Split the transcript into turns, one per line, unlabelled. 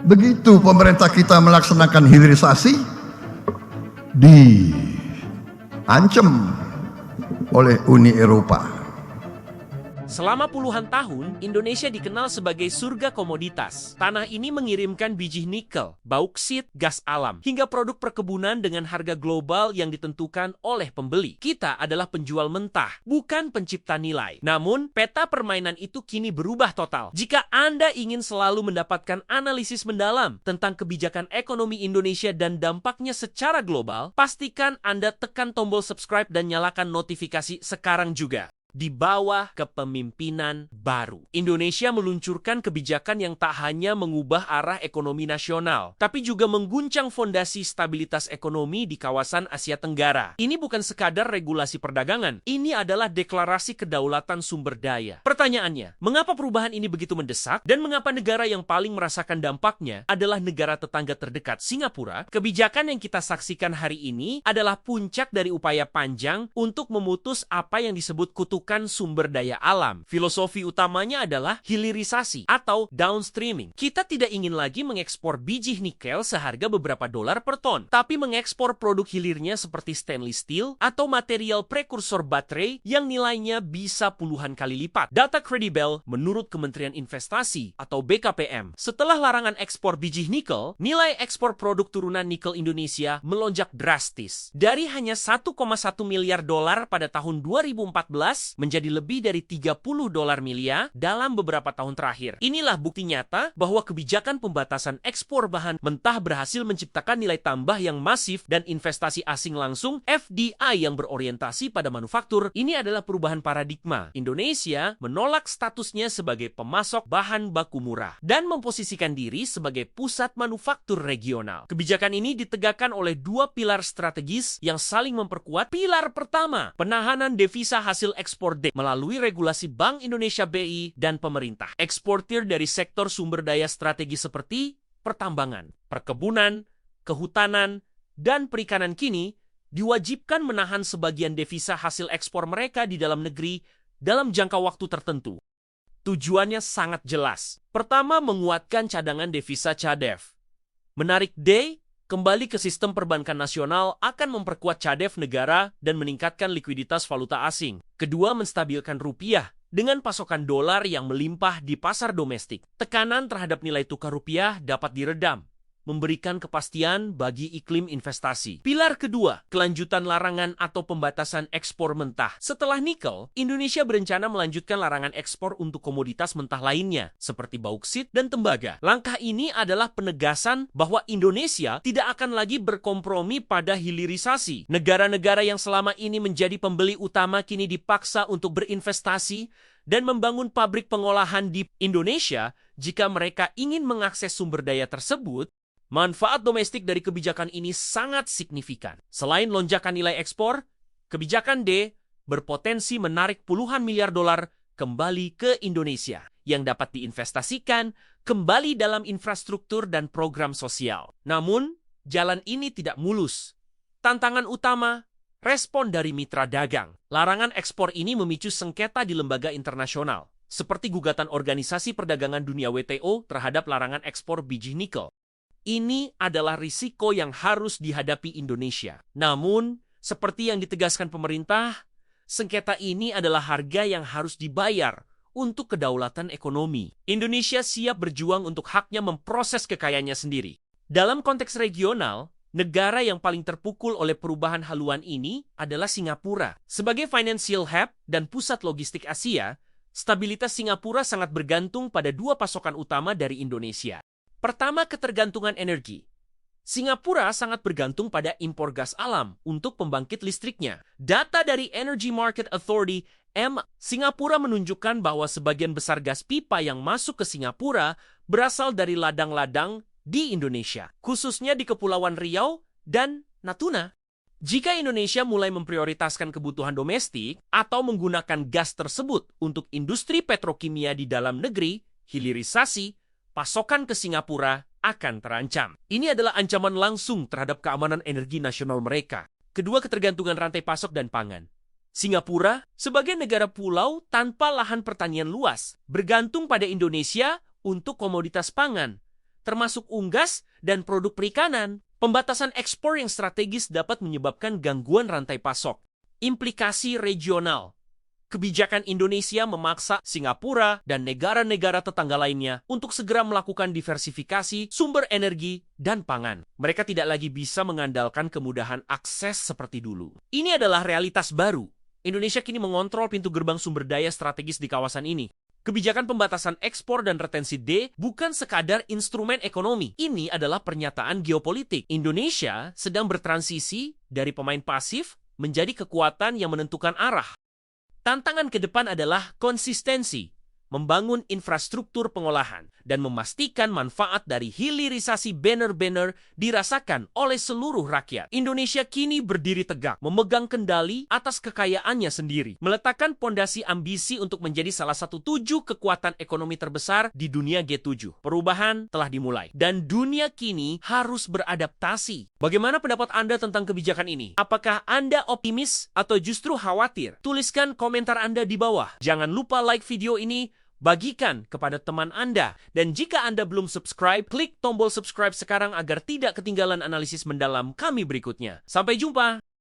Begitu pemerintah kita melaksanakan hilirisasi, diancam oleh Uni Eropa.
Selama puluhan tahun, Indonesia dikenal sebagai surga komoditas. Tanah ini mengirimkan biji nikel, bauksit, gas alam, hingga produk perkebunan dengan harga global yang ditentukan oleh pembeli. Kita adalah penjual mentah, bukan pencipta nilai. Namun, peta permainan itu kini berubah total. Jika Anda ingin selalu mendapatkan analisis mendalam tentang kebijakan ekonomi Indonesia dan dampaknya secara global, pastikan Anda tekan tombol subscribe dan nyalakan notifikasi sekarang juga. Di bawah kepemimpinan baru, Indonesia meluncurkan kebijakan yang tak hanya mengubah arah ekonomi nasional, tapi juga mengguncang fondasi stabilitas ekonomi di kawasan Asia Tenggara. Ini bukan sekadar regulasi perdagangan, ini adalah deklarasi kedaulatan sumber daya. Pertanyaannya, mengapa perubahan ini begitu mendesak dan mengapa negara yang paling merasakan dampaknya adalah negara tetangga terdekat Singapura? Kebijakan yang kita saksikan hari ini adalah puncak dari upaya panjang untuk memutus apa yang disebut kutukan sumber daya alam. Filosofi utamanya adalah hilirisasi atau downstreaming. Kita tidak ingin lagi mengekspor biji nikel seharga beberapa dolar per ton, tapi mengekspor produk hilirnya seperti stainless steel atau material prekursor baterai yang nilainya bisa puluhan kali lipat. Data kredibel menurut Kementerian Investasi atau BKPM, setelah larangan ekspor biji nikel, nilai ekspor produk turunan nikel Indonesia melonjak drastis. Dari hanya 1,1 miliar dolar pada tahun 2014 menjadi lebih dari 30 dolar miliar dalam beberapa tahun terakhir. Inilah bukti nyata bahwa kebijakan pembatasan ekspor bahan mentah berhasil menciptakan nilai tambah yang masif dan investasi asing langsung FDI yang berorientasi pada manufaktur. Ini adalah perubahan paradigma. Indonesia menolak statusnya sebagai pemasok bahan baku murah dan memposisikan diri sebagai pusat manufaktur regional. Kebijakan ini ditegakkan oleh dua pilar strategis yang saling memperkuat. Pilar pertama, penahanan devisa hasil ekspor melalui regulasi Bank Indonesia BI dan pemerintah. Eksportir dari sektor sumber daya strategis seperti pertambangan, perkebunan, kehutanan, dan perikanan kini diwajibkan menahan sebagian devisa hasil ekspor mereka di dalam negeri dalam jangka waktu tertentu. Tujuannya sangat jelas. Pertama, menguatkan cadangan devisa CADEV. Menarik D kembali ke sistem perbankan nasional akan memperkuat CADEV negara dan meningkatkan likuiditas valuta asing. Kedua, menstabilkan rupiah dengan pasokan dolar yang melimpah di pasar domestik. Tekanan terhadap nilai tukar rupiah dapat diredam, memberikan kepastian bagi iklim investasi. Pilar kedua, kelanjutan larangan atau pembatasan ekspor mentah. Setelah nikel, Indonesia berencana melanjutkan larangan ekspor untuk komoditas mentah lainnya, seperti bauksit dan tembaga. Langkah ini adalah penegasan bahwa Indonesia tidak akan lagi berkompromi pada hilirisasi. Negara-negara yang selama ini menjadi pembeli utama kini dipaksa untuk berinvestasi dan membangun pabrik pengolahan di Indonesia jika mereka ingin mengakses sumber daya tersebut. Manfaat domestik dari kebijakan ini sangat signifikan. Selain lonjakan nilai ekspor, kebijakan D berpotensi menarik puluhan miliar dolar kembali ke Indonesia yang dapat diinvestasikan kembali dalam infrastruktur dan program sosial. Namun, jalan ini tidak mulus. Tantangan utama, respon dari mitra dagang. Larangan ekspor ini memicu sengketa di lembaga internasional, seperti gugatan Organisasi Perdagangan Dunia WTO terhadap larangan ekspor biji nikel. Ini adalah risiko yang harus dihadapi Indonesia. Namun, seperti yang ditegaskan pemerintah, sengketa ini adalah harga yang harus dibayar untuk kedaulatan ekonomi. Indonesia siap berjuang untuk haknya memproses kekayaannya sendiri. Dalam konteks regional, negara yang paling terpukul oleh perubahan haluan ini adalah Singapura. Sebagai financial hub dan pusat logistik Asia, stabilitas Singapura sangat bergantung pada dua pasokan utama dari Indonesia. Pertama, ketergantungan energi. Singapura sangat bergantung pada impor gas alam untuk pembangkit listriknya. Data dari Energy Market Authority, Singapura menunjukkan bahwa sebagian besar gas pipa yang masuk ke Singapura berasal dari ladang-ladang di Indonesia, khususnya di Kepulauan Riau dan Natuna. Jika Indonesia mulai memprioritaskan kebutuhan domestik atau menggunakan gas tersebut untuk industri petrokimia di dalam negeri, hilirisasi, pasokan ke Singapura akan terancam. Ini adalah ancaman langsung terhadap keamanan energi nasional mereka. Kedua, ketergantungan rantai pasok dan pangan. Singapura, sebagai negara pulau tanpa lahan pertanian luas, bergantung pada Indonesia untuk komoditas pangan. termasuk unggas dan produk perikanan. Pembatasan ekspor yang strategis dapat menyebabkan gangguan rantai pasok. Implikasi regional. Kebijakan Indonesia memaksa Singapura dan negara-negara tetangga lainnya untuk segera melakukan diversifikasi sumber energi dan pangan. Mereka tidak lagi bisa mengandalkan kemudahan akses seperti dulu. Ini adalah realitas baru. Indonesia kini mengontrol pintu gerbang sumber daya strategis di kawasan ini. Kebijakan pembatasan ekspor dan retensi D bukan sekadar instrumen ekonomi. Ini adalah pernyataan geopolitik. Indonesia sedang bertransisi dari pemain pasif menjadi kekuatan yang menentukan arah. Tantangan ke depan adalah konsistensi, membangun infrastruktur pengolahan, dan memastikan manfaat dari hilirisasi banner-banner dirasakan oleh seluruh rakyat. Indonesia kini berdiri tegak, memegang kendali atas kekayaannya sendiri, meletakkan pondasi ambisi untuk menjadi salah satu 7 kekuatan ekonomi terbesar di dunia G7. Perubahan telah dimulai, dan dunia kini harus beradaptasi. Bagaimana pendapat Anda tentang kebijakan ini? Apakah Anda optimis atau justru khawatir? Tuliskan komentar Anda di bawah. Jangan lupa like video ini, bagikan kepada teman Anda. Dan jika Anda belum subscribe, klik tombol subscribe sekarang agar tidak ketinggalan analisis mendalam kami berikutnya. Sampai jumpa!